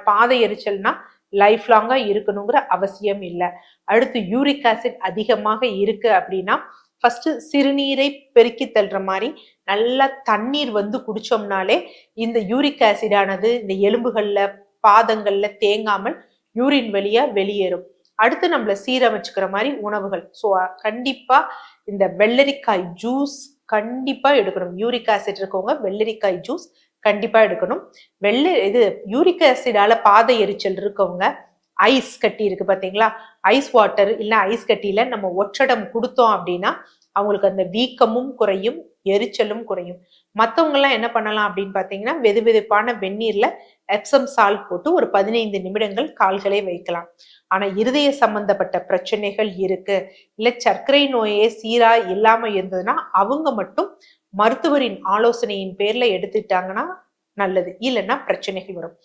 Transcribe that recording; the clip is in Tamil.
பாதை எரிச்சல்னா லைஃப் லாங்கா இருக்கணுங்கிற அவசியம் இல்லை. அடுத்து யூரிக் ஆசிட் அதிகமாக இருக்கு அப்படின்னா ஃபர்ஸ்ட் சிறுநீரை பெருக்கி தள்ளுற மாதிரி நல்லா தண்ணீர் வந்து குடிச்சோம்னாலே இந்த யூரிக் ஆசிடானது இந்த எலும்புகள்ல பாதங்கள்ல தேங்காமல் யூரின் வழியா வெளியேறும். அடுத்து நம்மள சீரமைச்சுக்கிற மாதிரி உணவுகள். ஸோ கண்டிப்பா இந்த வெள்ளரிக்காய் ஜூஸ் கண்டிப்பா எடுக்கணும். யூரிக் ஆசிட் இருக்கவங்க வெள்ளரிக்காய் ஜூஸ் கண்டிப்பா எடுக்கணும். இது யூரிக் ஆசிடால பாதை எரிச்சல் இருக்கவங்க ஐஸ் கட்டி இருக்கு பாத்தீங்களா, ஐஸ் வாட்டர் இல்ல ஐஸ் கட்டியில நம்ம ஒற்றடம் கொடுத்தோம் அப்படின்னா அவங்களுக்கு அந்த வீக்கமும் குறையும், எரிச்சலும் குறையும். மற்றவங்க எல்லாம் என்ன பண்ணலாம் அப்படின்னு பாத்தீங்கன்னா வெது வெதுப்பான வெந்நீர்ல எப்சம் சால்ட் போட்டு ஒரு 15 நிமிடங்கள் கால்களை வைக்கலாம். ஆனா இருதய சம்பந்தப்பட்ட பிரச்சனைகள் இருக்கு, இல்ல சர்க்கரை நோயே சீரா இல்லாம இருந்ததுன்னா அவங்க மட்டும் மருத்துவரின் ஆலோசனையின் பேர்ல எடுத்துட்டாங்கன்னா நல்லது, இல்லைன்னா பிரச்சனைகள் வரும்.